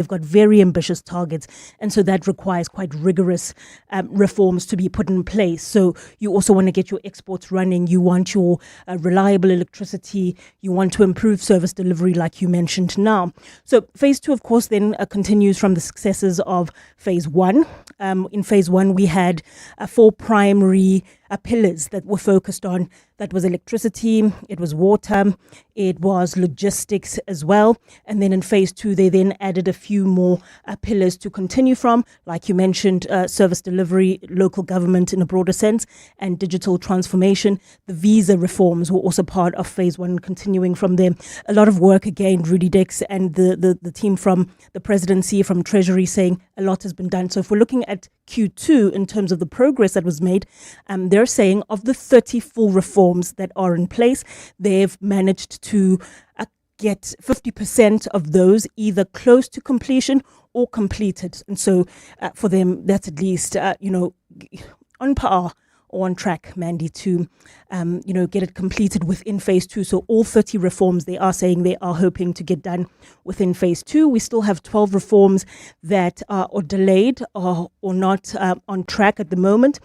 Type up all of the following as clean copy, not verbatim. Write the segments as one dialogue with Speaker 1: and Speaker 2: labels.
Speaker 1: They've got very ambitious targets, and so that requires quite rigorous reforms to be put in place. So you also want to get your exports running. You want your reliable electricity. You want to improve service delivery, like you mentioned now. So phase 2, of course, then continues from the successes of phase 1. In phase 1, we had 4 primary pillars that were focused on. That was electricity, it was water, it was logistics as well. And then in phase 2, they then added a few more pillars to continue from, like you mentioned, service delivery, local government in a broader sense, and digital transformation. The visa reforms were also part of phase 1, continuing from there. A lot of work again, Rudy Dix and the team from the presidency, from Treasury, saying a lot has been done. So if we're looking at Q2 in terms of the progress that was made, they're saying of the 30 full reforms that are in place, they've managed to get 50% of those either close to completion or completed. And so for them, that's at least, on par or on track, Mandy, to, get it completed within phase 2. So all 30 reforms, they are saying they are hoping to get done within phase 2. We still have 12 reforms that are delayed or not on track at the moment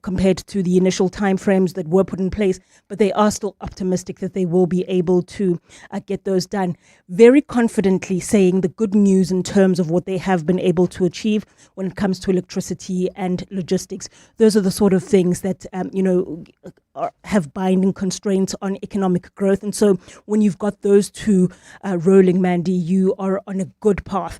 Speaker 1: compared to the initial timeframes that were put in place. But they are still optimistic that they will be able to get those done. Very confidently saying the good news in terms of what they have been able to achieve when it comes to electricity and logistics. Those are the sort of things that, have binding constraints on economic growth. And so when you've got those two rolling, Mandy, you are on a good path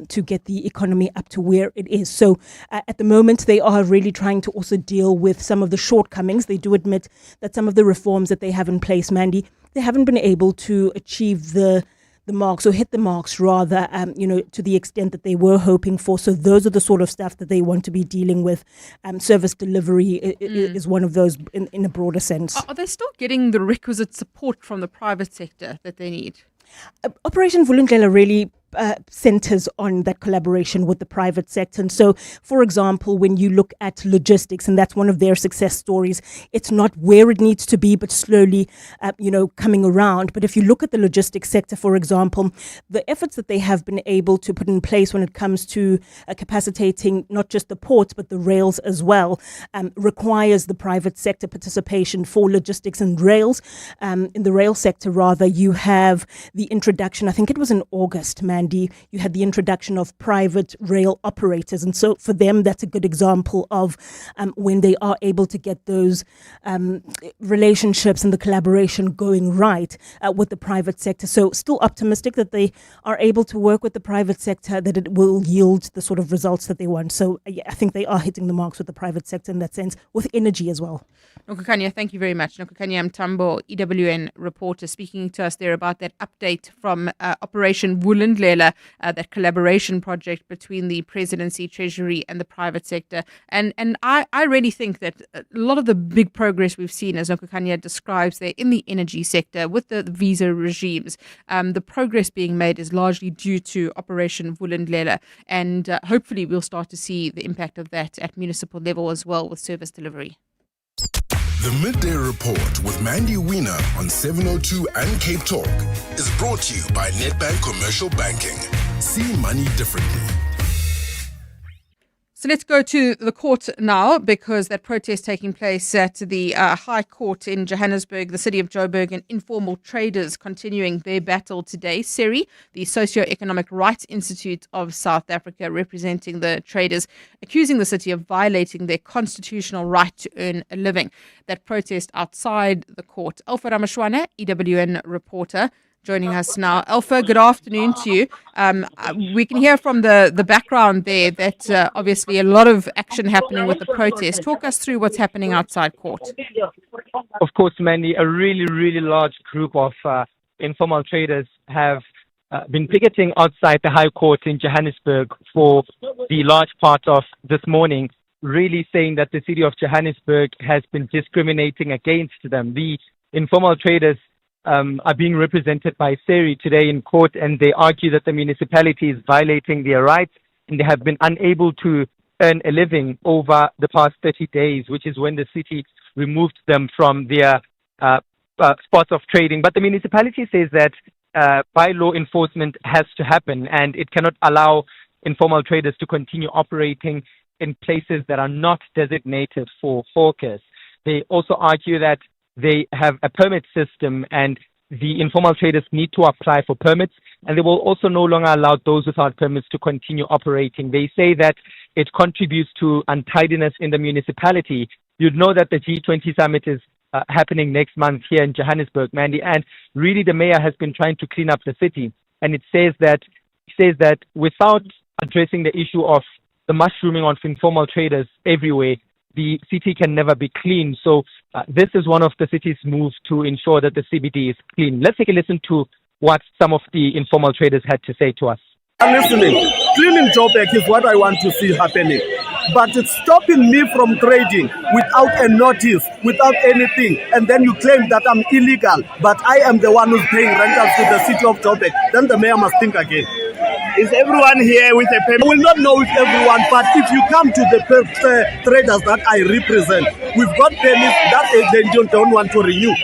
Speaker 1: to get the economy up to where it is. So at the moment, they are really trying to also deal with some of the shortcomings. They do admit that some of the reforms that they have in place, Mandy, they haven't been able to achieve the marks, or hit the marks rather, to the extent that they were hoping for. So those are the sort of stuff that they want to be dealing with. Service delivery is one of those in a broader sense.
Speaker 2: Are they still getting the requisite support from the private sector that they need?
Speaker 1: Operation Vulindlela really centers on that collaboration with the private sector. And so, for example, when you look at logistics, and that's one of their success stories, it's not where it needs to be, but slowly, coming around. But if you look at the logistics sector, for example, the efforts that they have been able to put in place when it comes to capacitating not just the ports, but the rails as well, requires the private sector participation for logistics and rails. In the rail sector, rather, you have the introduction, I think it was in August, Mandy, you had the introduction of private rail operators. And so for them, that's a good example of when they are able to get those relationships and the collaboration going right with the private sector. So still optimistic that they are able to work with the private sector, that it will yield the sort of results that they want. So I think they are hitting the marks with the private sector in that sense, with energy as well.
Speaker 2: Nokukanya, thank you very much. Nokukanya Mtambo, EWN reporter, speaking to us there about that update from Operation Vulindlela, that collaboration project between the presidency, treasury and the private sector. And I really think that a lot of the big progress we've seen, as Nokukanya describes there, in the energy sector with the visa regimes, the progress being made is largely due to Operation Vulindlela. And hopefully we'll start to see the impact of that at municipal level as well with service delivery.
Speaker 3: The Midday Report with Mandy Wiener on 702 and Cape Talk is brought to you by Nedbank Commercial Banking. See money differently.
Speaker 2: So let's go to the court now, because that protest taking place at the High Court in Johannesburg, the City of Joburg, and informal traders continuing their battle today. SERI, the Socio-Economic Rights Institute of South Africa, representing the traders, accusing the city of violating their constitutional right to earn a living. That protest outside the court. Alpha Ramashwana, EWN reporter, joining us now. Alpha, good afternoon to you. We can hear from the background there that obviously a lot of action happening with the protest. Talk us through what's happening outside court.
Speaker 4: Of course, Mandy, a really, really large group of informal traders have been picketing outside the High Court in Johannesburg for the large part of this morning, really saying that the City of Johannesburg has been discriminating against them. The informal traders are being represented by SERI today in court, and they argue that the municipality is violating their rights and they have been unable to earn a living over the past 30 days, which is when the city removed them from their spots of trading. But the municipality says that by law enforcement has to happen, and it cannot allow informal traders to continue operating in places that are not designated for hawkers. They also argue that they have a permit system and the informal traders need to apply for permits, and they will also no longer allow those without permits to continue operating. They say that it contributes to untidiness in the municipality. You'd know that the G20 summit is happening next month here in Johannesburg, Mandy, and really the mayor has been trying to clean up the city, and it says that without addressing the issue of the mushrooming of informal traders everywhere, the city can never be clean. So this is one of the city's moves to ensure that the CBD is clean. Let's take a listen to what some of the informal traders had to say to us.
Speaker 5: Listening, cleaning Joburg is what I want to see happening. But it's stopping me from trading without a notice, without anything. And then you claim that I'm illegal, but I am the one who's paying rentals to the City of Joburg. Then the mayor must think again.
Speaker 6: Is everyone here with a permit?
Speaker 5: I will not know if everyone, but if you come to the traders that I represent, we've got permits that they don't want to renew.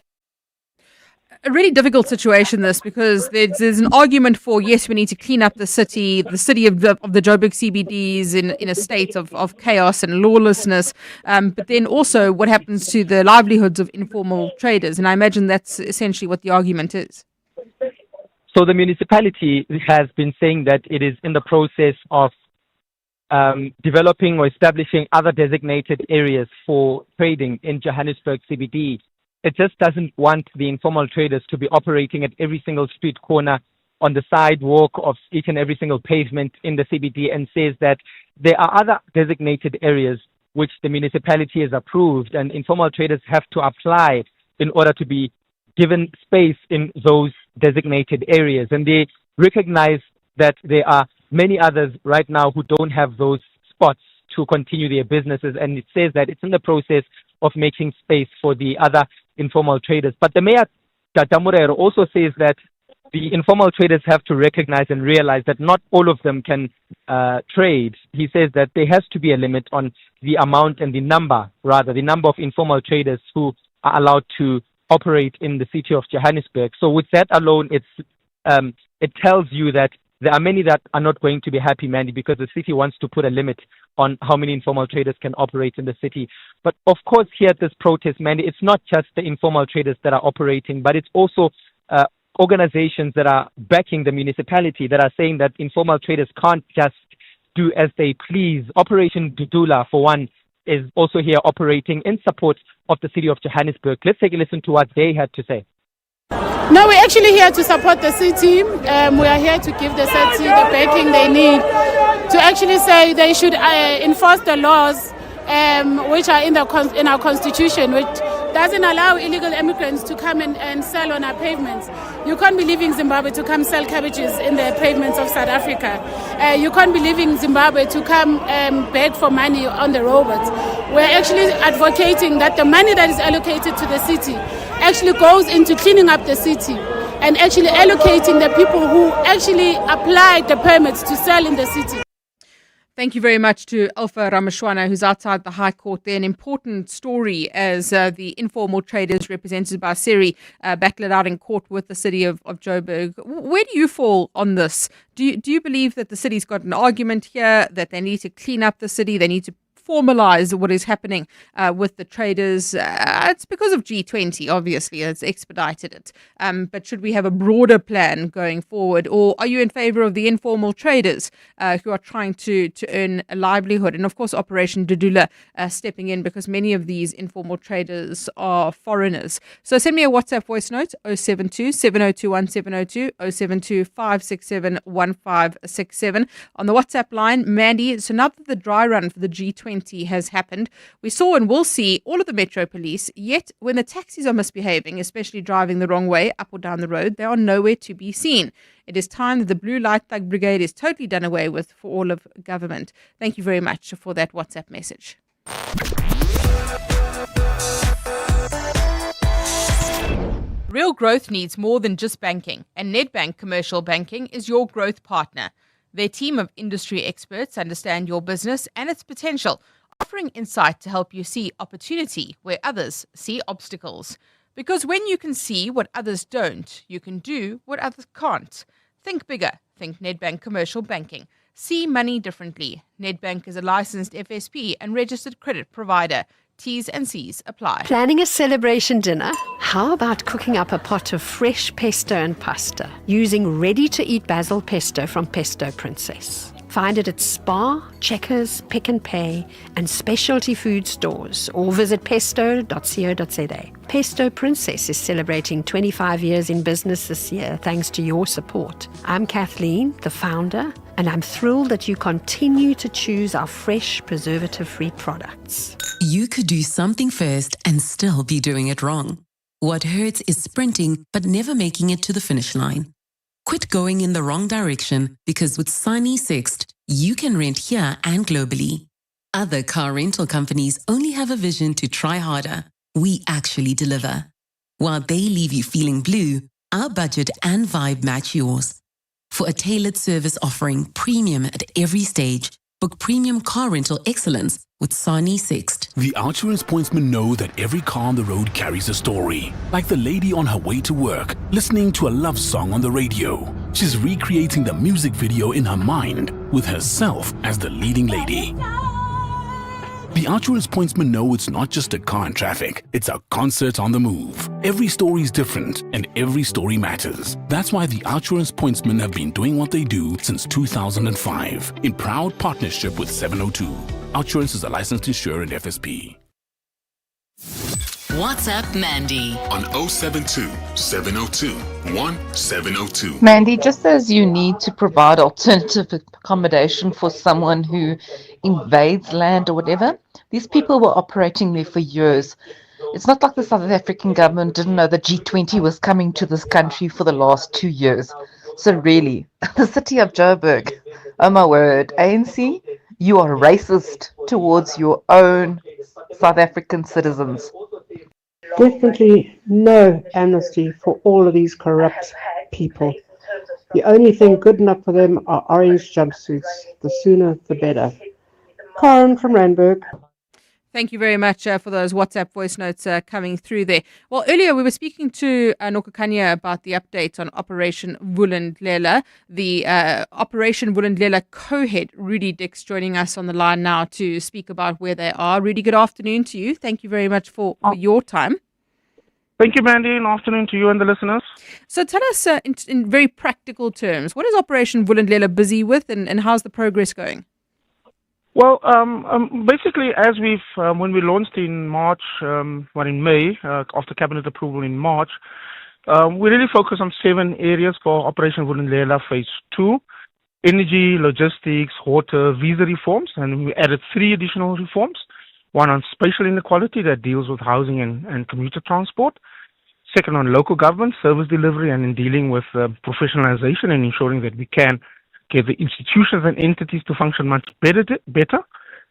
Speaker 2: A really difficult situation, this, because there's an argument for, yes, we need to clean up the city of the Joburg CBDs in a state of chaos and lawlessness, but then also what happens to the livelihoods of informal traders, and I imagine that's essentially what the argument is.
Speaker 4: So the municipality has been saying that it is in the process of developing or establishing other designated areas for trading in Johannesburg CBD. It just doesn't want the informal traders to be operating at every single street corner, on the sidewalk of each and every single pavement in the CBD, and says that there are other designated areas which the municipality has approved, and informal traders have to apply in order to be given space in those designated areas. And they recognize that there are many others right now who don't have those spots to continue their businesses, and it says that it's in the process of making space for the other informal traders. But the mayor, Tatamurero, also says that the informal traders have to recognize and realize that not all of them can trade. He says that there has to be a limit on the amount and the number of informal traders who are allowed to operate in the city of Johannesburg. So with that alone, it tells you that there are many that are not going to be happy, Mandy, because the city wants to put a limit on how many informal traders can operate in the city. But of course, here at this protest, Mandy, it's not just the informal traders that are operating, but it's also organizations that are backing the municipality that are saying that informal traders can't just do as they please. Operation Dudula, for one, is also here operating in support of the city of Johannesburg. Let's take a listen to what they had to say.
Speaker 7: No, we're actually here to support the city. We are here to give the city the backing they need to actually say they should enforce the laws which are in our constitution, which doesn't allow illegal immigrants to come and sell on our pavements. You can't be leaving Zimbabwe to come sell cabbages in the pavements of South Africa. You can't be leaving Zimbabwe to come beg for money on the roads. We're actually advocating that the money that is allocated to the city actually goes into cleaning up the city and actually allocating the people who actually applied the permits to sell in the city.
Speaker 2: Thank you very much to Alpha Rameshwana, who's outside the High Court there. An important story as the informal traders represented by Siri battle it out in court with the City of Joburg. Where do you fall on this? Do you believe that the city's got an argument here, that they need to clean up the city, they need to formalize what is happening with the traders? It's because of G20, obviously, it's expedited it. But should we have a broader plan going forward? Or are you in favor of the informal traders who are trying to earn a livelihood? And of course, Operation Dudula stepping in, because many of these informal traders are foreigners. So send me a WhatsApp voice note, 072 7021 702, 072 567 1567. On the WhatsApp line, Mandy, so now that the dry run for the G20 has happened, we saw and will see all of the Metro Police, yet when the taxis are misbehaving, especially driving the wrong way up or down the road, they are nowhere to be seen. It is time that the Blue Light Thug Brigade is totally done away with for all of government. Thank you very much for that WhatsApp message. Real growth needs more than just banking, and Nedbank Commercial Banking is your growth partner. Their team of industry experts understand your business and its potential, offering insight to help you see opportunity where others see obstacles. Because when you can see what others don't, you can do what others can't. Think bigger. Think Nedbank Commercial Banking. See money differently. Nedbank is a licensed FSP and registered credit provider. T's and C's apply.
Speaker 8: Planning a celebration dinner? How about cooking up a pot of fresh pesto and pasta using ready-to-eat basil pesto from Pesto Princess? Find it at Spar, Checkers, Pick n Pay, and specialty food stores, or visit pesto.co.za. Pesto Princess is celebrating 25 years in business this year thanks to your support. I'm Kathleen, the founder, and I'm thrilled that you continue to choose our fresh, preservative-free products.
Speaker 9: You could do something first and still be doing it wrong. What hurts is sprinting but never making it to the finish line. Quit going in the wrong direction, because with Sunny Sixt, you can rent here and globally. Other car rental companies only have a vision to try harder. We actually deliver. While they leave you feeling blue, our budget and vibe match yours. For a tailored service offering premium at every stage, book premium car rental excellence with Sani Sixt.
Speaker 10: The Outsurance pointsmen know that every car on the road carries a story. Like the lady on her way to work, listening to a love song on the radio. She's recreating the music video in her mind with herself as the leading lady. The Outsurance pointsmen know it's not just a car in traffic, it's a concert on the move. Every story is different and every story matters. That's why the Outsurance pointsmen have been doing what they do since 2005 in proud partnership with 702. Outsurance is a licensed insurer and FSP.
Speaker 9: WhatsApp Mandy
Speaker 3: On 072 702 1702.
Speaker 11: Mandy, just as you need to provide alternative accommodation for someone who invades land or whatever, these people were operating there for years. It's not like the South African government didn't know the G20 was coming to this country for the last 2 years. So really, the City of Johannesburg, oh my word, ANC, you are racist towards your own South African citizens.
Speaker 12: Definitely no amnesty for all of these corrupt people. The only thing good enough for them are orange jumpsuits. The sooner, the better. Karen from Randburg.
Speaker 2: Thank you very much for those WhatsApp voice notes coming through there. Well, earlier we were speaking to Nokukanya about the update on Operation Vulindlela. The Operation Vulindlela co-head, Rudy Dix, joining us on the line now to speak about where they are. Rudy, good afternoon to you. Thank you very much for your time.
Speaker 13: Thank you, Mandy, and afternoon to you and the listeners.
Speaker 2: So tell us in very practical terms, what is Operation Vulindlela busy with and how's the progress going?
Speaker 13: Well, basically, as when we launched in March, in May, after cabinet approval in March, we really focused on 7 areas for Operation Vulindlela Phase 2: energy, logistics, water, visa reforms, and we added 3 additional reforms. One on spatial inequality that deals with housing and commuter transport. Second, on local government, service delivery, and in dealing with professionalization and ensuring that we can get the institutions and entities to function much better.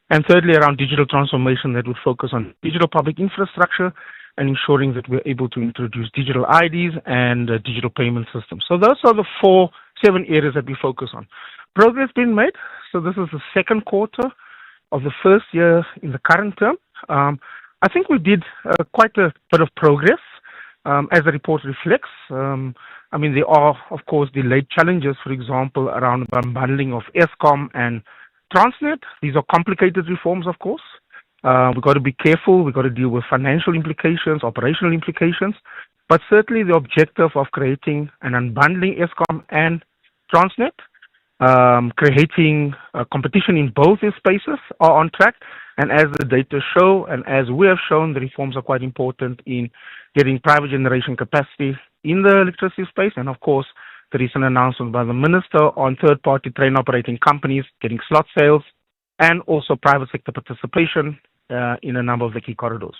Speaker 13: And thirdly, around digital transformation that would focus on digital public infrastructure and ensuring that we're able to introduce digital IDs and digital payment systems. So those are the 7 areas that we focus on. Progress been made. So this is the second quarter of the first year in the current term. I think we did quite a bit of progress, as the report reflects. There are, of course, delayed challenges, for example, around the unbundling of Eskom and Transnet. These are complicated reforms, of course. We've got to be careful. We've got to deal with financial implications, operational implications. But certainly the objective of creating and unbundling Eskom and Transnet, creating competition in both these spaces are on track. And as the data show, and as we have shown, the reforms are quite important in getting private generation capacity in the electricity space. And of course, the recent announcement by the Minister on third-party train operating companies getting slot sales and also private sector participation in a number of the key corridors.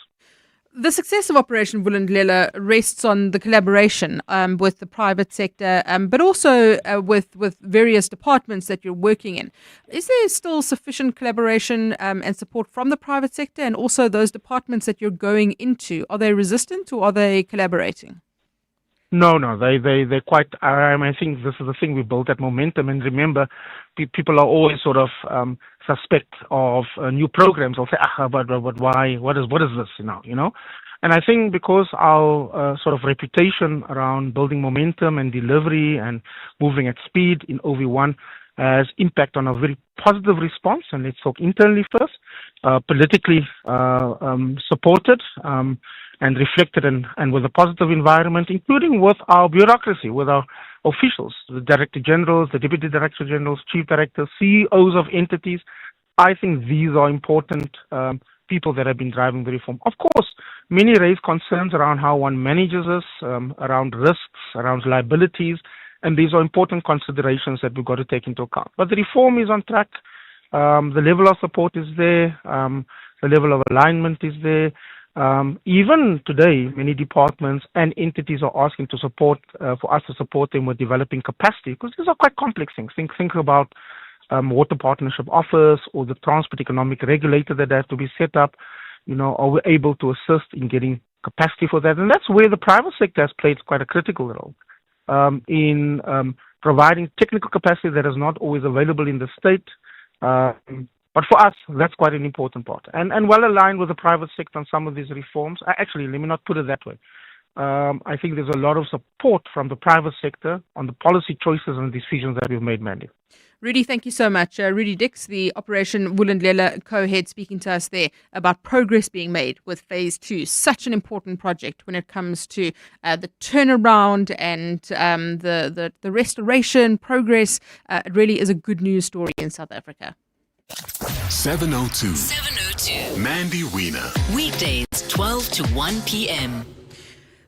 Speaker 2: The success of Operation Vulindlela rests on the collaboration with the private sector, but also with various departments that you're working in. Is there still sufficient collaboration and support from the private sector, and also those departments that you're going into? Are they resistant or are they collaborating?
Speaker 13: No, they're quite. I think this is the thing, we built that momentum, and remember, people are always sort of suspect of new programs. They'll say, but why? What is this now? And I think because our sort of reputation around building momentum and delivery and moving at speed in OV1 has impact on a very positive response. And let's talk internally first, politically supported. And reflected and with a positive environment, including with our bureaucracy, with our officials, the director generals, the deputy director generals, chief directors, CEOs of entities. I think these are important people that have been driving the reform. Of course, many raise concerns around how one manages this, around risks, around liabilities, and these are important considerations that we've got to take into account. But the reform is on track. The level of support is there. The level of alignment is there. Even today, many departments and entities are asking to support for us to support them with developing capacity, because these are quite complex things. Think about water partnership office or the transport economic regulator that have to be set up. Are we able to assist in getting capacity for that? And that's where the private sector has played quite a critical role in providing technical capacity that is not always available in the state. But for us, that's quite an important part, and well aligned with the private sector on some of these reforms. Actually, let me not put it that way. I think there's a lot of support from the private sector on the policy choices and decisions that we've made, Mandy.
Speaker 2: Rudy, thank you so much. Rudy Dix, the Operation Vulindlela co-head, speaking to us there about progress being made with Phase 2. Such an important project when it comes to the turnaround and the restoration progress. It really is a good news story in South Africa.
Speaker 3: 702. Mandy Wiener.
Speaker 14: Weekdays 12 to 1 p.m.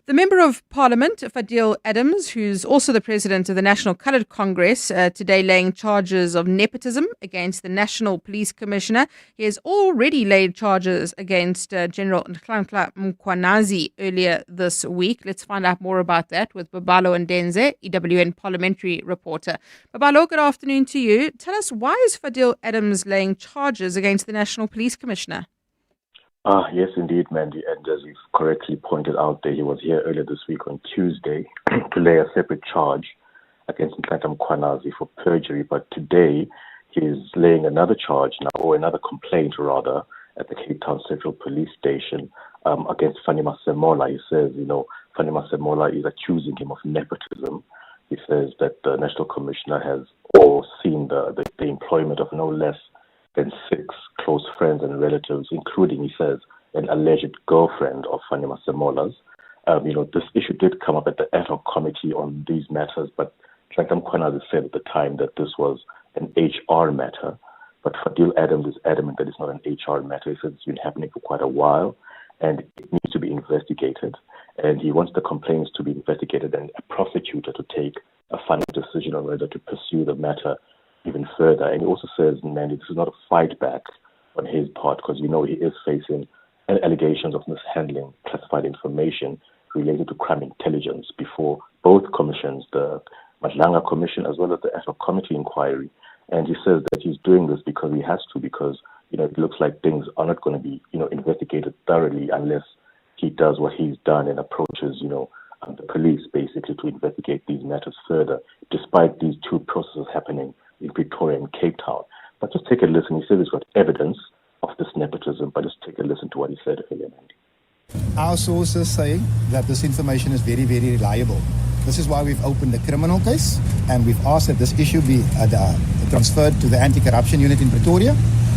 Speaker 2: The Member of Parliament, Fadil Adams, who's also the President of the National Coloured Congress, today laying charges of nepotism against the National Police Commissioner. He has already laid charges against General Nhlanhla Mkhwanazi earlier this week. Let's find out more about that with Babalo Ndenze, EWN parliamentary reporter. Babalo, good afternoon to you. Tell us, why is Fadil Adams laying charges against the National Police Commissioner?
Speaker 15: Yes, indeed, Mandy. And as you've correctly pointed out there, he was here earlier this week on Tuesday to lay a separate charge against Nhlanhla Mkhwanazi for perjury. But today, he's laying another charge now, or another complaint rather, at the Cape Town Central Police Station against Fanima Semola. He says, Fanima Semola is accusing him of nepotism. He says that the National Commissioner has overseen the employment of no less than 6 close friends and relatives, including, he says, an alleged girlfriend of Fanima Semola's. This issue did come up at the ad hoc committee on these matters, but Nhlanhla Mkhwanazi said at the time that this was an HR matter. But Fadil Adams is adamant that it's not an HR matter. He says it's been happening for quite a while and it needs to be investigated. And he wants the complaints to be investigated and a prosecutor to take a final decision on whether to pursue the matter even further. And he also says, Mandy, this is not a fight back on his part, because he is facing allegations of mishandling classified information related to crime intelligence before both commissions, the Madlanga Commission as well as the ad hoc committee inquiry. And he says that he's doing this because he has to, because it looks like things are not going to be investigated thoroughly unless he does what he's done and approaches the police basically to investigate these matters further, despite these two processes happening in Pretoria and Cape Town. But just take a listen. He says he's got evidence of this nepotism, but just take a listen to what he said earlier, Mandy.
Speaker 16: Our sources say that this information is very, very reliable. This is why we've opened a criminal case, and we've asked that this issue be transferred to the anti-corruption unit in Pretoria,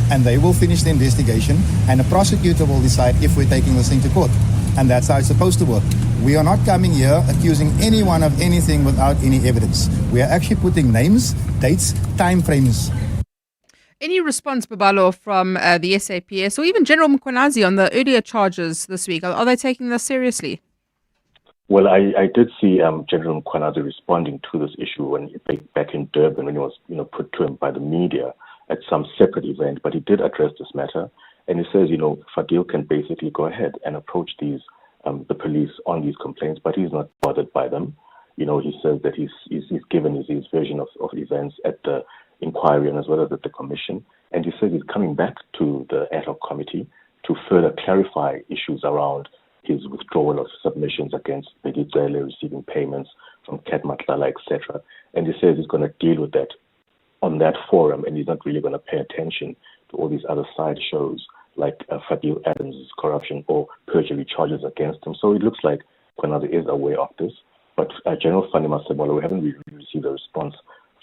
Speaker 16: and they will finish the investigation, and a prosecutor will decide if we're taking this thing to court. And that's how it's supposed to work. We are not coming here accusing anyone of anything without any evidence. We are actually putting names, dates, time frames.
Speaker 2: Any response, Babalo, from the SAPS or even General Mkhwanazi on the earlier charges this week? Are they taking this seriously?
Speaker 15: Well, I did see General Mkhwanazi responding to this issue back in Durban when he was put to him by the media at some separate event, but he did address this matter. And he says, Fadil can basically go ahead and approach the police on these complaints, but he's not bothered by them. He says that he's given his version of events at the inquiry and as well as at the commission. And he says he's coming back to the ad hoc committee to further clarify issues around his withdrawal of submissions against Begidele, receiving payments from Kat Matlala, etc. And he says he's going to deal with that on that forum, and he's not really going to pay attention to all these other side shows like Fadil Adams' corruption or perjury charges against him. So it looks like Kwanazi is aware of this. But General Fani Masemola, we haven't really received a response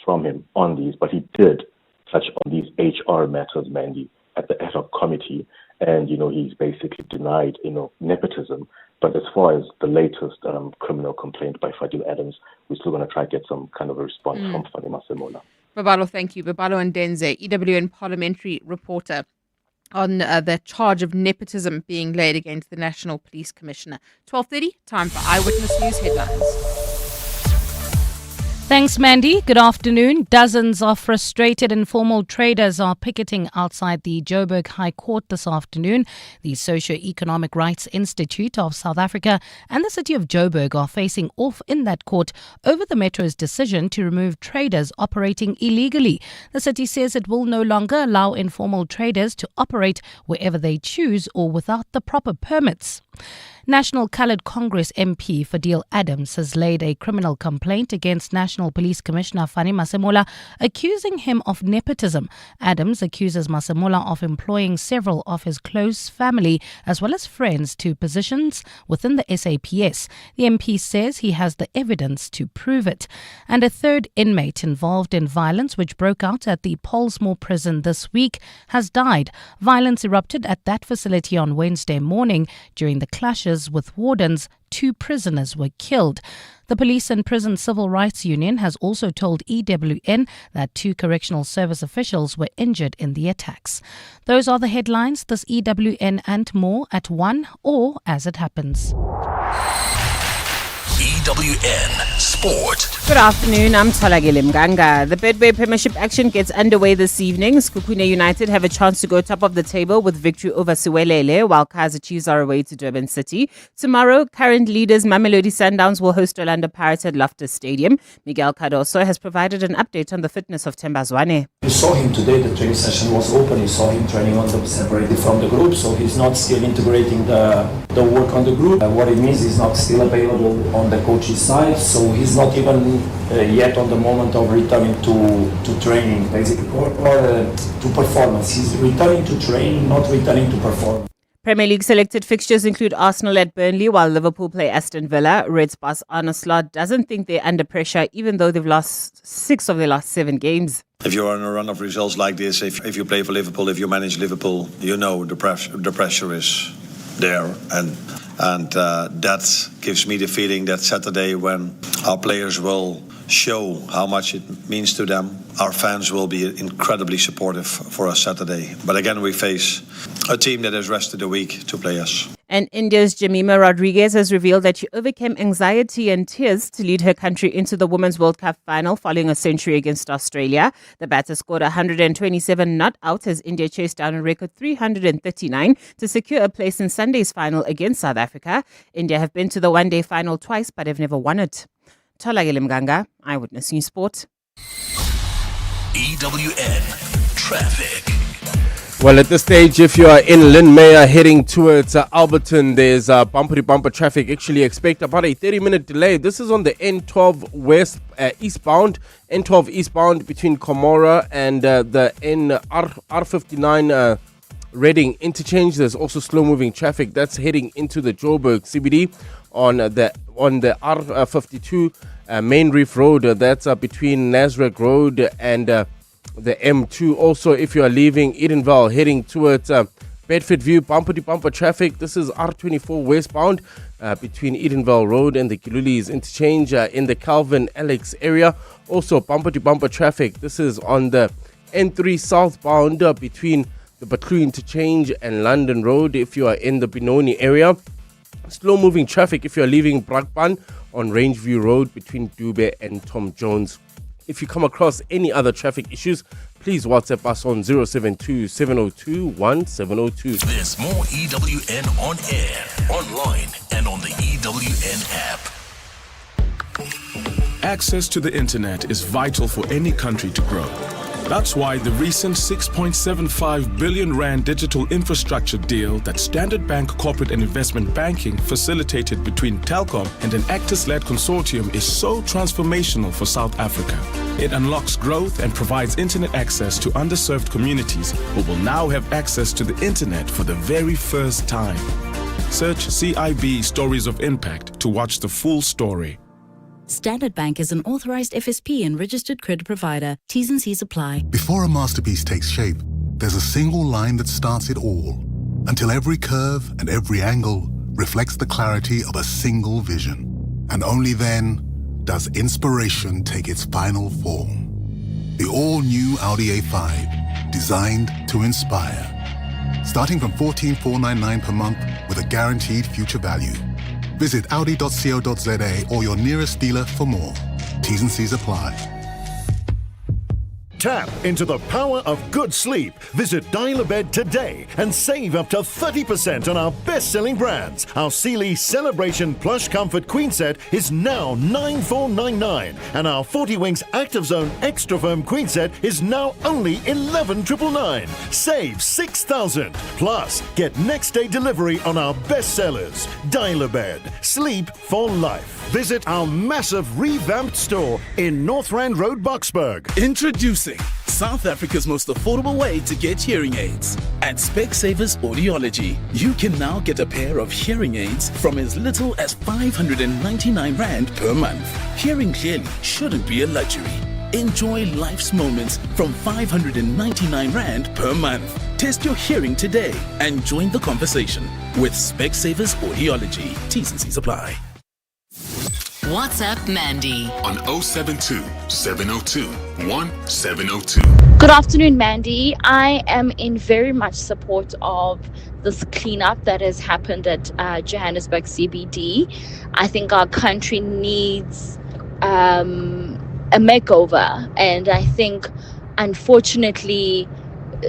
Speaker 15: from him on these, but he did touch on these HR matters, Mandy, at the ad hoc committee, and, he's basically denied, nepotism. But as far as the latest criminal complaint by Fadil Adams, we're still going to try to get some kind of a response from Fani Masemola.
Speaker 2: Babalo, thank you. Babalo Ndenze, EWN parliamentary reporter, on the charge of nepotism being laid against the National Police Commissioner. 12:30, time for Eyewitness News headlines.
Speaker 17: Thanks, Mandy. Good afternoon. Dozens of frustrated informal traders are picketing outside the Joburg High Court this afternoon. The Socio-Economic Rights Institute of South Africa and the City of Joburg are facing off in that court over the Metro's decision to remove traders operating illegally. The city says it will no longer allow informal traders to operate wherever they choose or without the proper permits. National Coloured Congress MP Fadil Adams has laid a criminal complaint against National Police Commissioner Fani Masemola, accusing him of nepotism. Adams accuses Masemola of employing several of his close family as well as friends to positions within the SAPS. The MP says he has the evidence to prove it. And a third inmate involved in violence which broke out at the Pollsmoor prison this week has died. Violence erupted at that facility on Wednesday morning. During the clashes with wardens, 2 prisoners were killed. The Police and Prison Civil Rights Union has also told EWN that 2 correctional service officials were injured in the attacks. Those are the headlines. This EWN and more at 1 or as it happens.
Speaker 14: EWN Sport.
Speaker 18: Good afternoon, I'm Tolagile Mganga. The Betway Premiership action gets underway this evening. Skukunya United have a chance to go top of the table with victory over Siwelele, while Kaizer Chiefs are away to Durban City. Tomorrow, current leaders Mamelodi Sundowns will host Orlando Pirates at Loftus Stadium. Miguel Cardoso has provided an update on the fitness of Tembazwane.
Speaker 19: You saw him today, the training session was open. You saw him training on the separated from the group, so he's not still integrating the work on the group. What it means is not still available on the coach's side, so he's not even yet on the moment of returning to training, basically, or to performance. He's returning to training, not returning to performance.
Speaker 18: Premier League selected fixtures include Arsenal at Burnley, while Liverpool play Aston Villa. Reds boss Arne Slot doesn't think they're under pressure, even though they've lost 6 of their last 7 games.
Speaker 20: If you're on a run of results like this, if you play for Liverpool, if you manage Liverpool, you know the pressure is there, and that gives me the feeling that Saturday, when our players will show how much it means to them, our fans will be incredibly supportive for us Saturday. But again, we face a team that has rested a week to play us.
Speaker 18: And India's Jemima Rodriguez has revealed that she overcame anxiety and tears to lead her country into the Women's World Cup final following a century against Australia. The batter scored 127 not out as India chased down a record 339 to secure a place in Sunday's final against South Africa. India have been to the one-day final twice but have never won it. Tolagile Mganga, Eyewitness News Sport.
Speaker 14: EWN Traffic.
Speaker 21: Well, at this stage, if you are in Lynmere heading towards Alberton, there's bumper-to-bumper traffic. Actually, expect about a 30-minute delay. This is on the N12 West eastbound, N12 eastbound between Komora and the R59 Reading interchange. There's also slow-moving traffic that's heading into the Joburg CBD on the R52 Main Reef Road. That's between Nasrec Road and the M2. Also, if you are leaving Edenvale heading towards Bedford View, bumper-to-bumper traffic. This is R24 westbound between Edenvale Road and the Kilulis interchange in the Calvin Alex area. Also, bumper-to-bumper traffic. This is on the N3 southbound between the Batlu interchange and London Road if you are in the Benoni area. Slow-moving traffic if you are leaving Brakpan on Rangeview Road between Dube and Tom Jones. If you come across any other traffic issues, please WhatsApp us on 072-702-1702.
Speaker 14: There's more EWN on air, online, and on the EWN app.
Speaker 10: Access to the internet is vital for any country to grow.
Speaker 1: That's why the recent 6.75 billion rand digital infrastructure deal that Standard Bank Corporate and Investment Banking facilitated between Telkom and an Actis-led consortium is so transformational for South Africa. It unlocks growth and provides internet access to underserved communities who will now have access to the internet for the very first time. Search CIB Stories of Impact to watch the full story.
Speaker 22: Standard Bank is an authorized FSP and registered credit provider. T's and C's apply.
Speaker 23: Before a masterpiece takes shape, there's a single line that starts it all, until every curve and every angle reflects the clarity of a single vision. And only then does inspiration take its final form. The all-new Audi A5, designed to inspire. Starting from $14,499 per month with a guaranteed future value. Visit audi.co.za or your nearest dealer for more. T's and C's apply.
Speaker 24: Tap into the power of good sleep. Visit Dial-A-Bed today and save up to 30% on our best-selling brands. Our Sealy Celebration Plush Comfort Queen Set is now $9,499, and our 40 Winks Active Zone Extra Firm Queen Set is now only $11,999. Save $6,000. Plus, get next-day delivery on our bestsellers. Dial-A-Bed. Sleep for life. Visit our massive revamped store in North Rand Road, Boksburg.
Speaker 25: Introducing South Africa's most affordable way to get hearing aids. At Specsavers Audiology, you can now get a pair of hearing aids from as little as 599 Rand per month. Hearing clearly shouldn't be a luxury. Enjoy life's moments from 599 Rand per month. Test your hearing today and join the conversation with Specsavers Audiology. T's and C's apply.
Speaker 14: WhatsApp Mandy on 072 702 1702.
Speaker 26: Good afternoon, Mandy. I am in very much support of this cleanup that has happened at Johannesburg CBD. I think our country needs a makeover, and I think, unfortunately,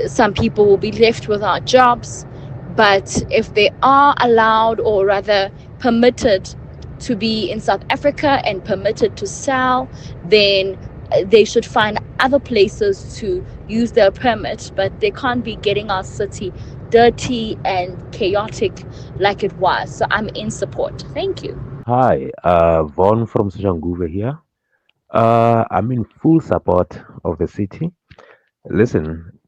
Speaker 26: some people will be left without jobs. But if they are allowed, or rather permitted, to be in South Africa and permitted to sell, then they should find other places to use their permit, but they can't be getting our city dirty and chaotic like it was. So I'm in support. Thank you.
Speaker 27: Hi, Vaughn from Soshanguve here. I'm in full support of the city. Listen,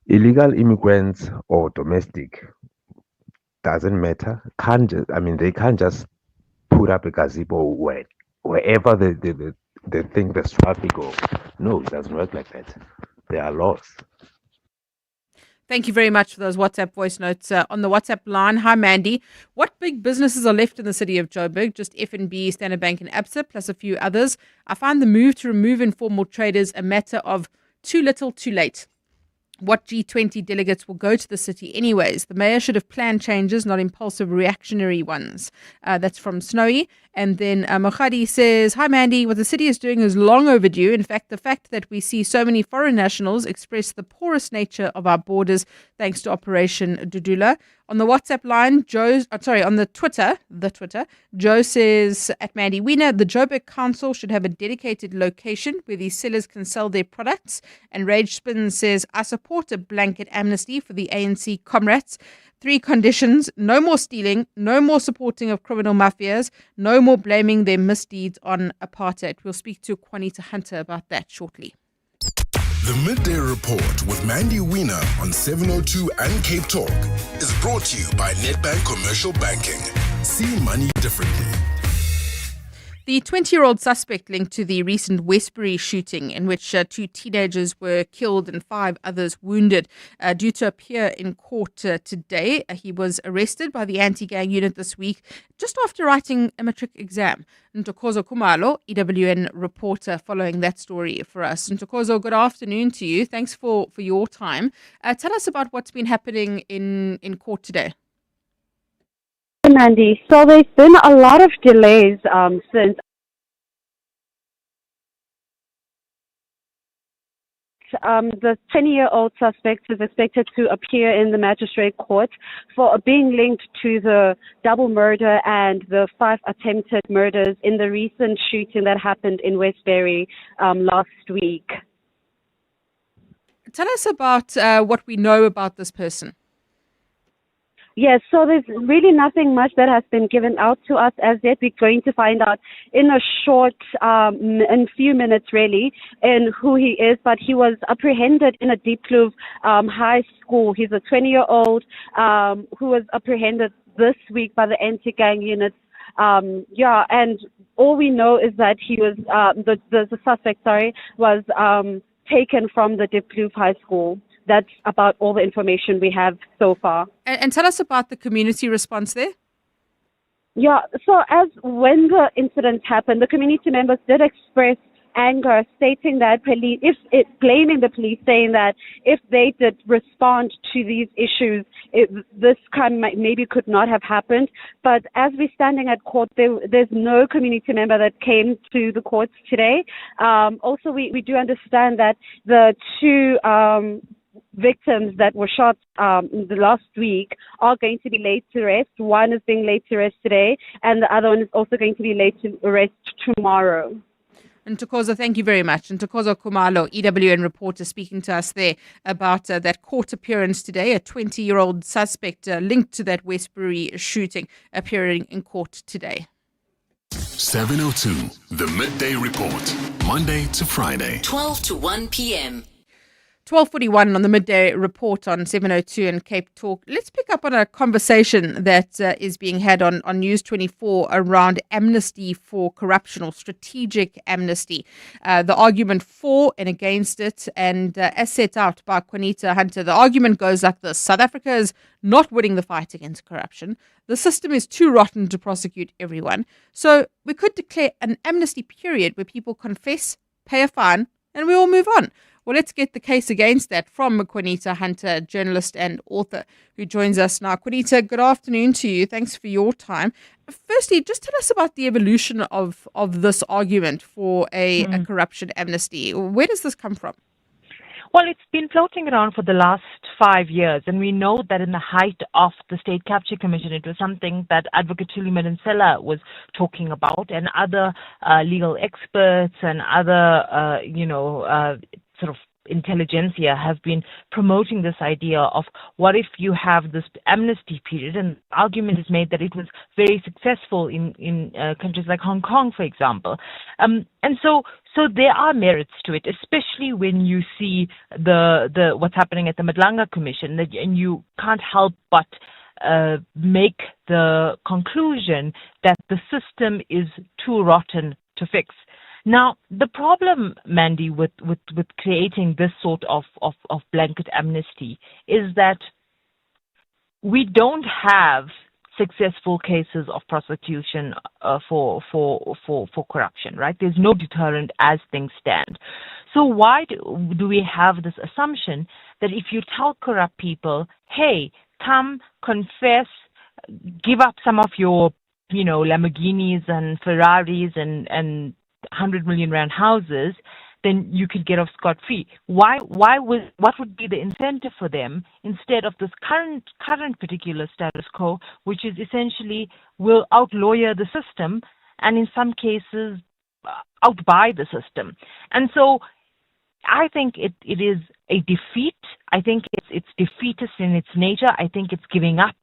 Speaker 27: illegal immigrants or domestic, doesn't matter. They can't just put up a gazebo wherever they think there's traffic or no, it doesn't work like that. There are laws.
Speaker 2: Thank you very much for those WhatsApp voice notes. On the WhatsApp line, hi Mandy. What big businesses are left in the city of Joburg? Just FNB, Standard Bank and Absa, plus a few others. I find the move to remove informal traders a matter of too little, too late. What G20 delegates will go to the city anyways? The mayor should have planned changes, not impulsive reactionary ones. That's from Snowy. And then Mokhadi says, hi Mandy, what the city is doing is long overdue. In fact, the fact that we see so many foreign nationals express the porous nature of our borders thanks to Operation Dudula. On the WhatsApp line, on the Twitter, Joe says, at Mandy Wiener, the Joburg Council should have a dedicated location where these sellers can sell their products. And Rage Spin says, I support a blanket amnesty for the ANC comrades. 3 conditions: no more stealing, no more supporting of criminal mafias, no more blaming their misdeeds on apartheid. We'll speak to Juanita Hunter about that shortly.
Speaker 3: The Midday Report with Mandy Wiener on 702 and Cape Talk is brought to you by Nedbank Commercial Banking. See money differently.
Speaker 2: The 20-year-old suspect linked to the recent Westbury shooting, in which 2 teenagers were killed and 5 others wounded, due to appear in court today. He was arrested by the anti-gang unit this week, just after writing a matric exam. Ntokozo Kumalo, EWN reporter, following that story for us. Ntokozo, good afternoon to you. Thanks for your time. Tell us about what's been happening in court today.
Speaker 28: Mandy, so there's been a lot of delays since the 20-year-old suspect is expected to appear in the magistrate court for being linked to the double murder and the 5 attempted murders in the recent shooting that happened in Westbury last week.
Speaker 2: Tell us about what we know about this person.
Speaker 28: Yes, so there's really nothing much that has been given out to us as yet. We're going to find out in a short, in few minutes really, in who he is. But he was apprehended in a Diepkloof high school. He's a 20-year-old who was apprehended this week by the anti-gang units. And all we know is that he was, the suspect, was taken from the Diepkloof high school. That's about all the information we have so far.
Speaker 2: And tell us about the community response there.
Speaker 28: Yeah, so when the incident happened, the community members did express anger, stating that blaming the police, saying that if they did respond to these issues, this crime maybe could not have happened. But as we're standing at court, there's no community member that came to the courts today. Also, we do understand that the two victims that were shot the last week are going to be laid to rest. One is being laid to rest today, and the other one is also going to be laid to rest tomorrow.
Speaker 2: And Ntokozo, thank you very much. And Ntokozo Khumalo, EWN reporter, speaking to us there about that court appearance today. A 20-year-old suspect linked to that Westbury shooting appearing in court today.
Speaker 3: 702, the Midday Report, Monday to Friday.
Speaker 22: 12 to 1 p.m.
Speaker 2: 12:41 on the Midday Report on 702 and Cape Talk. Let's pick up on a conversation that is being had on News 24 around amnesty for corruption, or strategic amnesty. The argument for and against it, and as set out by Juanita Hunter, the argument goes like this: South Africa is not winning the fight against corruption. The system is too rotten to prosecute everyone. So we could declare an amnesty period where people confess, pay a fine, and we all move on. Well, let's get the case against that from Juanita Hunter, journalist and author, who joins us now. Juanita, good afternoon to you. Thanks for your time. Firstly, just tell us about the evolution of this argument for a corruption amnesty. Where does this come from?
Speaker 4: Well, it's been floating around for the last 5 years, and we know that in the height of the State Capture Commission, it was something that Advocate Thuli Madonsela was talking about, and other legal experts and other, sort of intelligentsia have been promoting this idea of what if you have this amnesty period, and the argument is made that it was very successful in countries like Hong Kong, for example. And so there are merits to it, especially when you see the what's happening at the Madlanga Commission, and you can't help but make the conclusion that the system is too rotten to fix. Now, the problem, Mandy, with creating this sort of blanket amnesty is that we don't have successful cases of prosecution for corruption, right? There's no deterrent as things stand. So why do we have this assumption that if you tell corrupt people, hey, come, confess, give up some of your, Lamborghinis and Ferraris and 100 million rand houses, then you could get off scot-free. What would be the incentive for them instead of this current particular status quo, which is essentially will out-lawyer the system and in some cases outbuy the system? And so I think it is a defeat. I think it's defeatist in its nature. I think it's giving up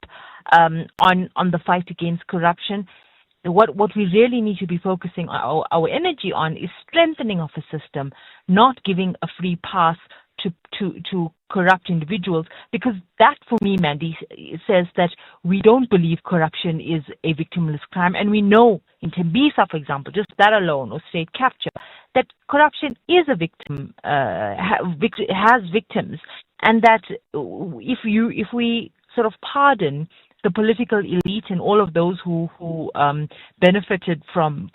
Speaker 4: on the fight against corruption. What we really need to be focusing our energy on is strengthening of the system, not giving a free pass to corrupt individuals, because that, for me, Mandy, says that we don't believe corruption is a victimless crime, and we know in Tembisa, for example, just that alone, or state capture, that corruption is a victim, has victims, and that if we sort of pardon the political elite and all of those who benefited from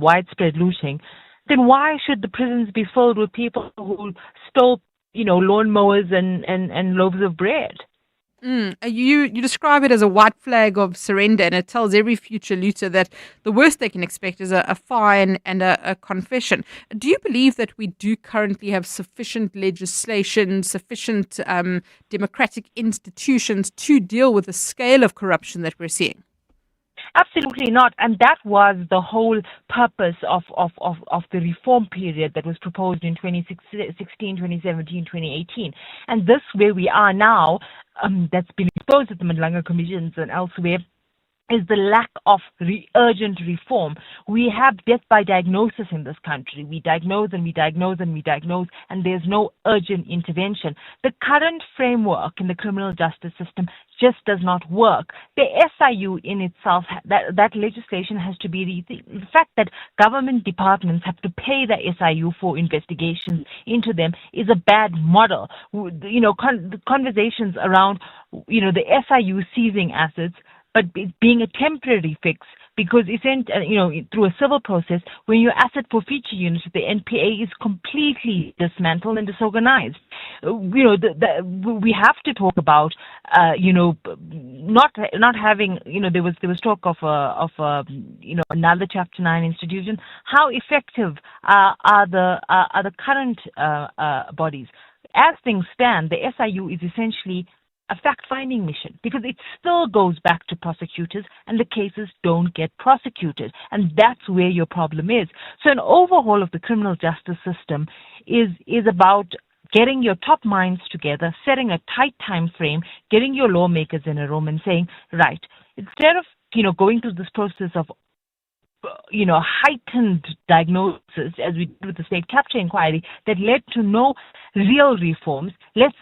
Speaker 4: widespread looting, then why should the prisons be filled with people who stole, lawnmowers and loaves of bread?
Speaker 2: You describe it as a white flag of surrender, and it tells every future looter that the worst they can expect is a fine and a confession. Do you believe that we do currently have sufficient legislation, sufficient democratic institutions to deal with the scale of corruption that we're seeing?
Speaker 4: Absolutely not. And that was the whole purpose of the reform period that was proposed in 2016, 2017, 2018. And this, where we are now, that's been exposed at the Madlanga commissions and elsewhere, is the lack of urgent reform. We have death by diagnosis in this country. We diagnose and we diagnose and we diagnose, and there's no urgent intervention. The current framework in the criminal justice system just does not work. The SIU in itself, that legislation has to be the fact that government departments have to pay the SIU for investigations into them is a bad model. The conversations around, the SIU seizing assets, but being a temporary fix, because through a civil process, when your asset forfeiture unit, the NPA, is completely dismantled and disorganized. We have to talk about, not having, there was talk of another Chapter 9 institution. How effective are the current bodies? As things stand, the SIU is essentially a fact-finding mission, because it still goes back to prosecutors and the cases don't get prosecuted. And that's where your problem is. So an overhaul of the criminal justice system is about getting your top minds together, setting a tight time frame, getting your lawmakers in a room and saying, right, instead of, going through this process of heightened diagnosis, as we did with the state capture inquiry, that led to no real reforms, let's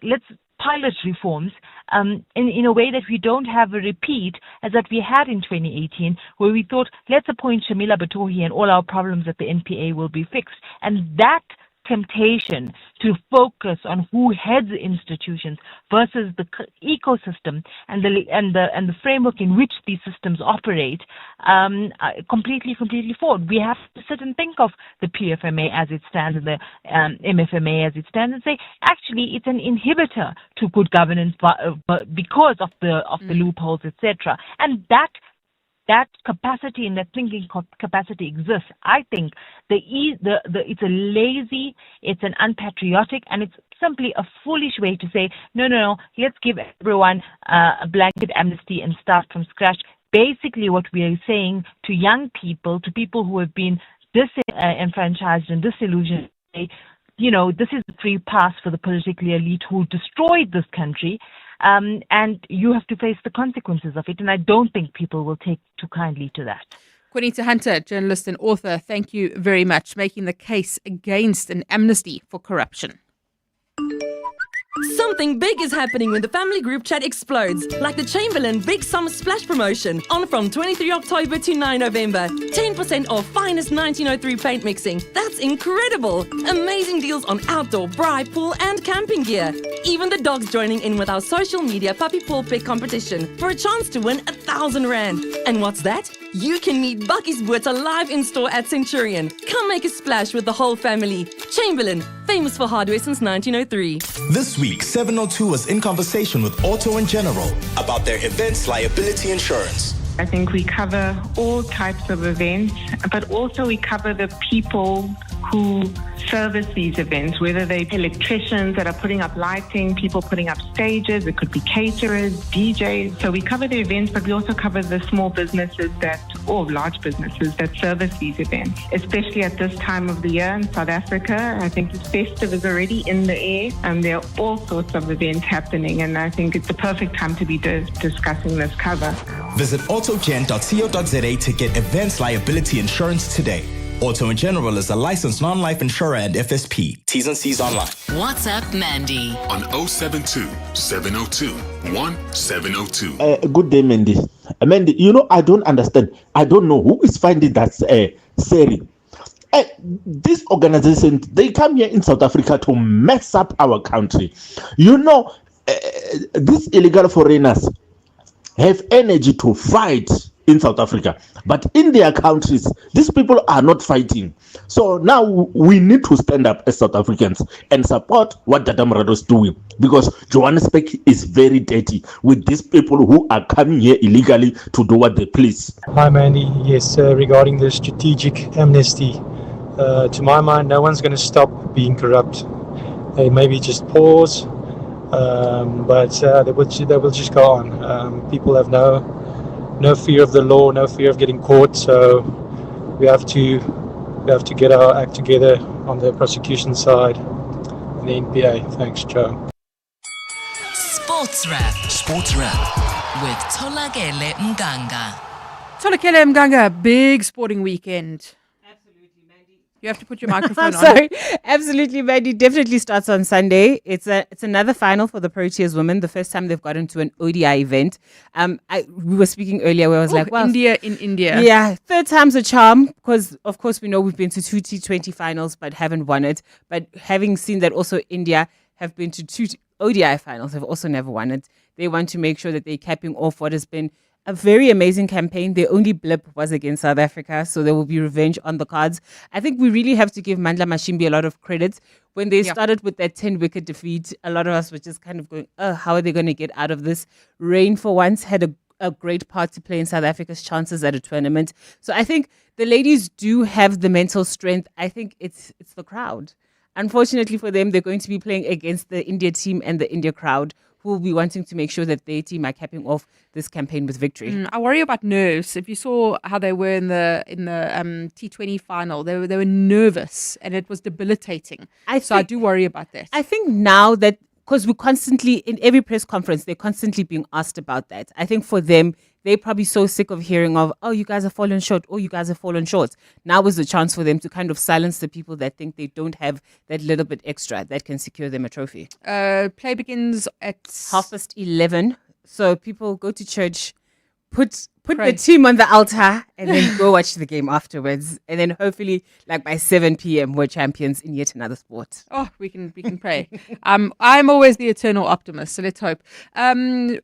Speaker 4: pilot reforms in a way that we don't have a repeat as that we had in 2018, where we thought, let's appoint Shamila Batohi and all our problems at the NPA will be fixed. And that temptation to focus on who heads institutions versus the ecosystem and the framework in which these systems operate, completely flawed. We have to sit and think of the PFMA as it stands and the MFMA as it stands and say, actually, it's an inhibitor to good governance because of the loopholes, etc. And that capacity and that thinking capacity exists. I think it's a lazy, it's an unpatriotic, and it's simply a foolish way to say, no, let's give everyone a blanket amnesty and start from scratch. Basically, what we are saying to young people, to people who have been disenfranchised and disillusioned, this is a free pass for the politically elite who destroyed this country. And you have to face the consequences of it. And I don't think people will take too kindly to that.
Speaker 2: Juanita Hunter, journalist and author, thank you very much, making the case against an amnesty for corruption.
Speaker 5: Something big is happening when the family group chat explodes, like the Chamberlain Big Summer Splash promotion, on from 23 October to 9 November. 10% off finest 1903 paint mixing. That's incredible! Amazing deals on outdoor, braai, pool and camping gear. Even the dogs joining in with our social media puppy paw pick competition for a chance to win R1,000. And what's that? You can meet Bucky's Boots live in store at Centurion. Come make a splash with the whole family. Chamberlain, famous for hardware since 1903.
Speaker 6: This week, 702 was in conversation with Auto and General about their events liability insurance.
Speaker 7: I think we cover all types of events, but also we cover the people who service these events, whether they're electricians that are putting up lighting, people putting up stages, it could be caterers, DJs. So we cover the events, but we also cover the small businesses or large businesses that service these events, especially at this time of the year in South Africa. I think the festive is already in the air and there are all sorts of events happening, and I think it's the perfect time to be discussing this cover.
Speaker 6: Visit autogen.co.za to get events liability insurance today. Auto and General is a licensed non-life insurer and FSP. T's and C's online.
Speaker 22: WhatsApp Mandy
Speaker 3: on 072-702-1702.
Speaker 8: Good day, Mandy. Mandy, I don't understand. I don't know who is finding that Seri. This organization, they come here in South Africa to mess up our country. These illegal foreigners have energy to fight in South Africa, but in their countries, these people are not fighting. So now we need to stand up as South Africans and support what Dada Murado is doing, because Johannesburg is very dirty with these people who are coming here illegally to do what they please.
Speaker 9: Hi Mandy, yes, regarding the strategic amnesty, to my mind, no one's going to stop being corrupt. They maybe just pause, but they will just go on. People have no no fear of the law, no fear of getting caught. So we have to get our act together on the prosecution side and the NPA. Thanks, Joe.
Speaker 11: Sports Wrap with Tolakele Mganga.
Speaker 2: Tolakele Mganga, big sporting weekend. You have to put your microphone
Speaker 18: I'm
Speaker 2: on.
Speaker 18: sorry. Absolutely, Mandy. Definitely starts on Sunday. It's another final for the Proteas women. The first time they've gotten to an ODI event. We were speaking earlier where I was like, wow.
Speaker 2: India in India.
Speaker 18: Yeah, third time's a charm because, of course, we know we've been to 2 T20 finals but haven't won it. But having seen that also India have been to 2 ODI finals, have also never won it. They want to make sure that they're capping off what has been a very amazing campaign. Their only blip was against South Africa, so there will be revenge on the cards. I think we really have to give Mandla Mashimbi a lot of credit. When they started with that 10-wicket defeat, a lot of us were just kind of going, how are they going to get out of this? Rain, for once, had a great part to play in South Africa's chances at a tournament. So I think the ladies do have the mental strength. I think it's the crowd. Unfortunately for them, they're going to be playing against the India team and the India crowd, who will be wanting to make sure that their team are capping off this campaign with victory.
Speaker 2: I worry about nerves. If you saw how they were in the T20 final, they were nervous and it was debilitating. I do worry about that.
Speaker 18: I think now that, because we constantly, in every press conference, they're constantly being asked about that. I think for them, they're probably so sick of hearing of, you guys have fallen short, you guys have fallen short. Now is the chance for them to kind of silence the people that think they don't have that little bit extra that can secure them a trophy.
Speaker 2: Play begins at
Speaker 18: 11:30. So people go to church, put the team on the altar, and then go watch the game afterwards. And then hopefully, like by 7 p.m., we're champions in yet another sport.
Speaker 2: Oh, we can pray. I'm always the eternal optimist, so let's hope.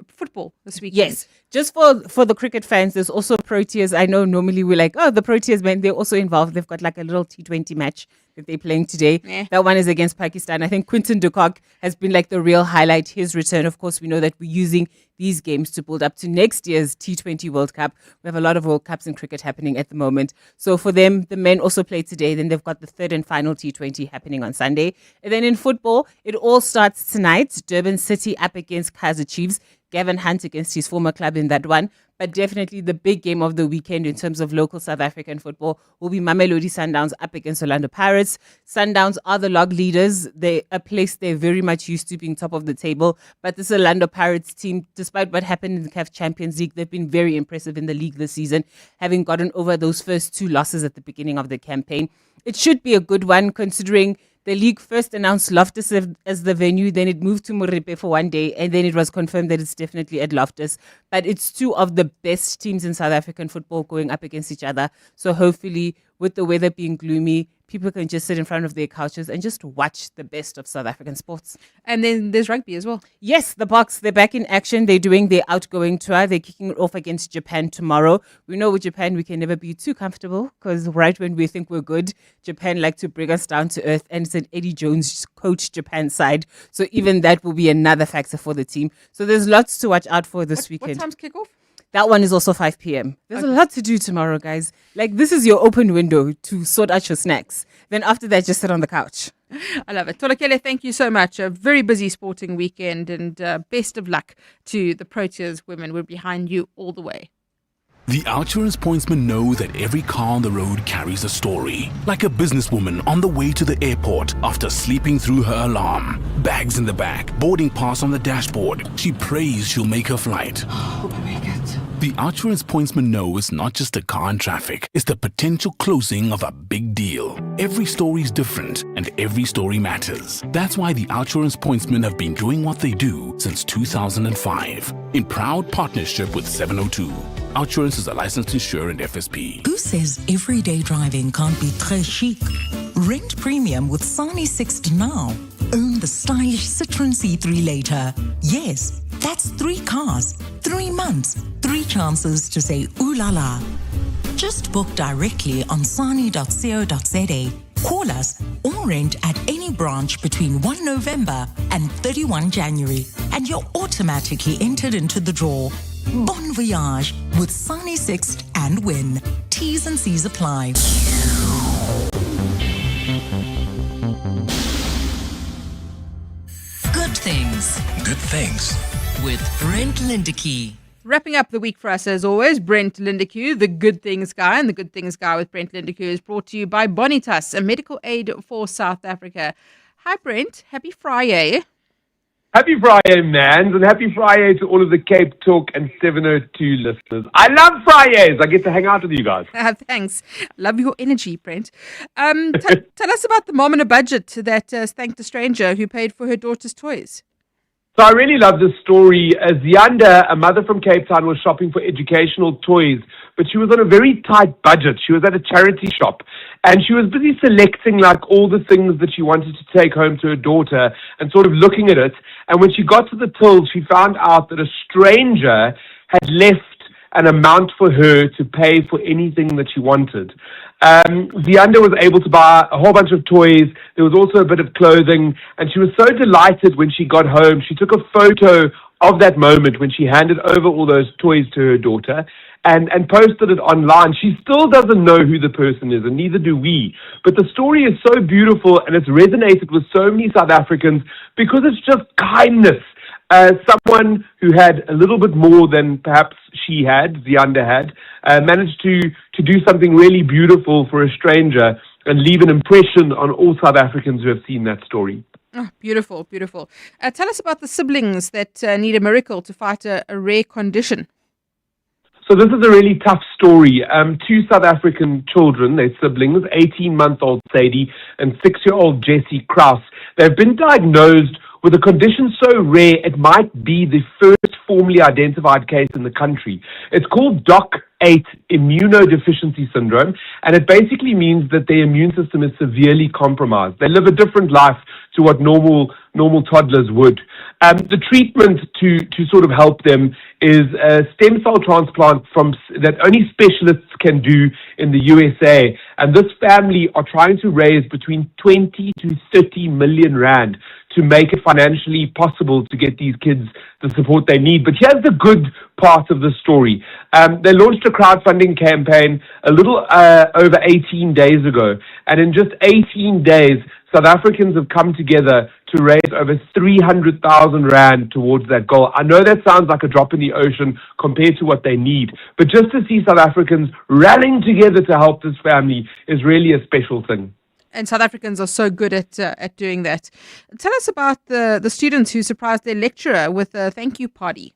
Speaker 2: Football this weekend.
Speaker 18: Yes. Just for the cricket fans, there's also Proteas. I know normally we're like, the Proteas, man, they're also involved. They've got like a little T20 match that they're playing today. That one is against Pakistan. I think Quinton de Kock has been like the real highlight, his return. Of course, we know that we're using these games to build up to next year's T20 World Cup. We have a lot of World Cups in cricket happening at the moment. So for them, the men also play today. Then they've got the third and final T20 happening on Sunday. And then in football, it all starts tonight. Durban City up against Kaizer Chiefs. Gavin Hunt against his former club in that one. But definitely the big game of the weekend in terms of local South African football will be Mamelodi Sundowns up against Orlando Pirates. Sundowns are the log leaders. They're a place they're very much used to being top of the table. But this Orlando Pirates team, despite what happened in the CAF Champions League, they've been very impressive in the league this season, having gotten over those first 2 losses at the beginning of the campaign. It should be a good one considering the league first announced Loftus as the venue, then it moved to Moripe for one day, and then it was confirmed that it's definitely at Loftus. But it's 2 of the best teams in South African football going up against each other. So hopefully, with the weather being gloomy, people can just sit in front of their couches and just watch the best of South African sports.
Speaker 2: And then there's rugby as well.
Speaker 18: Yes, the Boks, they're back in action. They're doing their outgoing tour. They're kicking it off against Japan tomorrow. We know with Japan, we can never be too comfortable because right when we think we're good, Japan like to bring us down to earth. And it's an Eddie Jones coach Japan side. So even that will be another factor for the team. So there's lots to watch out for this weekend.
Speaker 2: What time's kickoff?
Speaker 18: That one is also 5 p.m. There's a lot to do tomorrow, guys. Like, this is your open window to sort out your snacks. Then after that, just sit on the couch.
Speaker 2: I love it. Tolakele, thank you so much. A very busy sporting weekend and best of luck to the Proteas women. We're behind you all the way.
Speaker 10: The Outsurance pointsmen know that every car on the road carries a story. Like a businesswoman on the way to the airport after sleeping through her alarm. Bags in the back, boarding pass on the dashboard. She prays she'll make her flight.
Speaker 12: Hope I make it.
Speaker 10: The Outsurance pointsmen know it's not just a car in traffic. It's the potential closing of a big deal. Every story's different and every story matters. That's why the Outsurance pointsmen have been doing what they do since 2005. In proud partnership with 702. Outsurance is a licensed insurer and FSP.
Speaker 13: Who says everyday driving can't be très chic? Rent premium with Sani Sixt now. Own the stylish Citroen C3 later. Yes, that's 3 cars, 3 months, 3 chances to say ooh la la. Just book directly on sani.co.za. Call us or rent at any branch between 1 November and 31 January, and you're automatically entered into the draw. Bon voyage with Sani Sixt and win. T's and C's apply.
Speaker 11: Good things
Speaker 14: Good things.
Speaker 11: with Brent Lindecky.
Speaker 2: Wrapping up the week for us, as always, Brent Lindeque, the Good Things Guy. And the Good Things Guy with Brent Lindeque is brought to you by Bonitas, a medical aid for South Africa. Hi, Brent. Happy Friday.
Speaker 1: Happy Friday, Mans, and happy Friday to all of the Cape Talk and 702 listeners. I love Fridays. I get to hang out with you guys.
Speaker 2: Thanks. Love your energy, Brent. Tell us about the mom on a budget that thanked a stranger who paid for her daughter's toys.
Speaker 1: So I really love this story. Zianda, a mother from Cape Town, was shopping for educational toys, but she was on a very tight budget. She was at a charity shop, and she was busy selecting like all the things that she wanted to take home to her daughter and sort of looking at it. And when she got to the till, she found out that a stranger had left an amount for her to pay for anything that she wanted. Zianda was able to buy a whole bunch of toys. There was also a bit of clothing, and she was so delighted when she got home. She took a photo of that moment when she handed over all those toys to her daughter and posted it online. She still doesn't know who the person is, and neither do we. But the story is so beautiful, and it's resonated with so many South Africans because it's just kindness. Someone who had a little bit more than perhaps she had, Zianda had, managed to do something really beautiful for a stranger and leave an impression on all South Africans who have seen that story.
Speaker 2: Oh, beautiful, beautiful. Tell us about the siblings that need a miracle to fight a rare condition.
Speaker 1: So this is a really tough story. Two South African children, they're siblings, 18-month-old Sadie and 6-year-old Jessie Kraus. They've been diagnosed with a condition so rare it might be the first formally identified case in the country. It's called DOC8 immunodeficiency syndrome, and it basically means that their immune system is severely compromised. They live a different life to what normal toddlers would. The treatment to sort of help them is a stem cell transplant that only specialists can do in the USA. And this family are trying to raise between 20 to 30 million rand to make it financially possible to get these kids the support they need. But here's the good part of the story. They launched a crowdfunding campaign a little over 18 days ago. And in just 18 days, South Africans have come together to raise over 300,000 rand towards that goal. I know that sounds like a drop in the ocean compared to what they need, but just to see South Africans rallying together to help this family is really a special thing.
Speaker 2: And South Africans are so good at doing that. Tell us about the students who surprised their lecturer with a thank you party.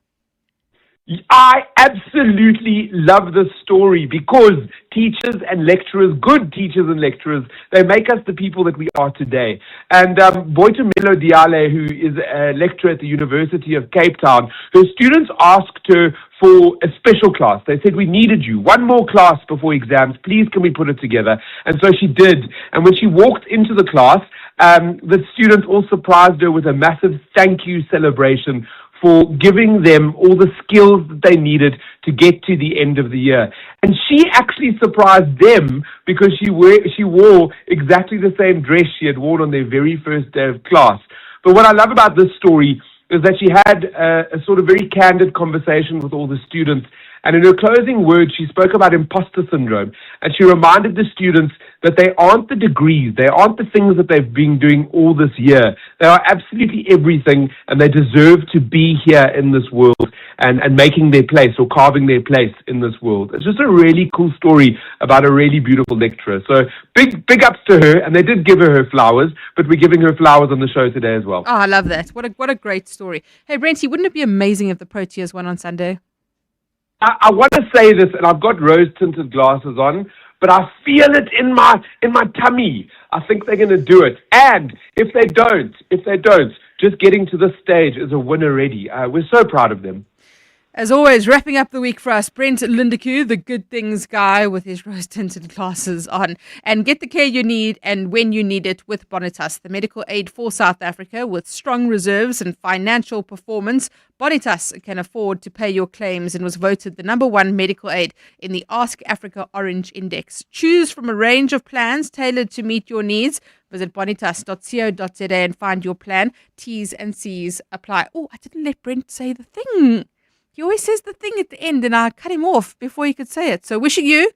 Speaker 1: I absolutely love this story because teachers and lecturers, good teachers and lecturers, they make us the people that we are today. And Boitumelo Diale, who is a lecturer at the University of Cape Town, her students asked her for a special class. They said, we needed you. One more class before exams. Please, can we put it together? And so she did. And when she walked into the class, the students all surprised her with a massive thank you celebration for giving them all the skills that they needed to get to the end of the year. And she actually surprised them because she wore exactly the same dress she had worn on their very first day of class. But what I love about this story is that she had a sort of very candid conversation with all the students. And in her closing words, she spoke about imposter syndrome. And she reminded the students that they aren't the degrees, they aren't the things that they've been doing all this year. They are absolutely everything, and they deserve to be here in this world and making their place or carving their place in this world. It's just a really cool story about a really beautiful lecturer. So big ups to her, and they did give her flowers, but we're giving her flowers on the show today as well.
Speaker 2: Oh, I love that. What a great story. Hey, Brenty, wouldn't it be amazing if the Proteas won on Sunday?
Speaker 1: I want to say this, and I've got rose-tinted glasses on, but I feel it in my tummy. I think they're going to do it. And if they don't, just getting to this stage is a win already. We're so proud of them.
Speaker 2: As always, wrapping up the week for us, Brent Lindeque, the Good Things Guy with his rose-tinted glasses on. And get the care you need and when you need it with Bonitas, the medical aid for South Africa with strong reserves and financial performance. Bonitas can afford to pay your claims and was voted the #1 medical aid in the Ask Africa Orange Index. Choose from a range of plans tailored to meet your needs. Visit bonitas.co.za and find your plan. T's and C's apply. Oh, I didn't let Brent say the thing. He always says the thing at the end, and I cut him off before he could say it. So wishing you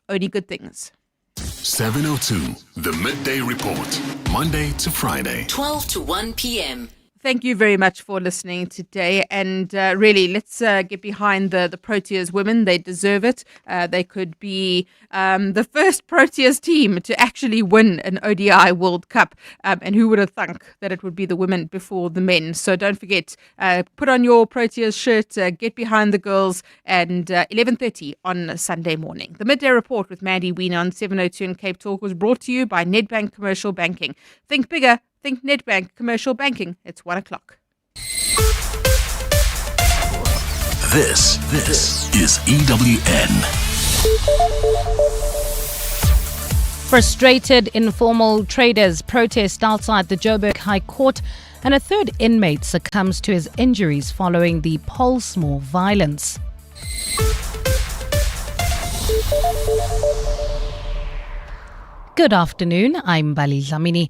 Speaker 2: only good things.
Speaker 3: 702, the Midday Report, Monday to Friday.
Speaker 11: 12 to 1 p.m.
Speaker 2: Thank you very much for listening today. And really, let's get behind the Proteas women. They deserve it. They could be the first Proteas team to actually win an ODI World Cup. And who would have thunk that it would be the women before the men? So don't forget, put on your Proteas shirt, get behind the girls, and 11:30 on Sunday morning. The Midday Report with Mandy Wiener on 702 and Cape Talk was brought to you by Nedbank Commercial Banking. Think bigger. Think Nedbank Commercial Banking. It's 1 o'clock.
Speaker 14: This is EWN.
Speaker 12: Frustrated informal traders protest outside the Joburg High Court, and a third inmate succumbs to his injuries following the Polsmoor violence. Good afternoon, I'm Bali Dlamini.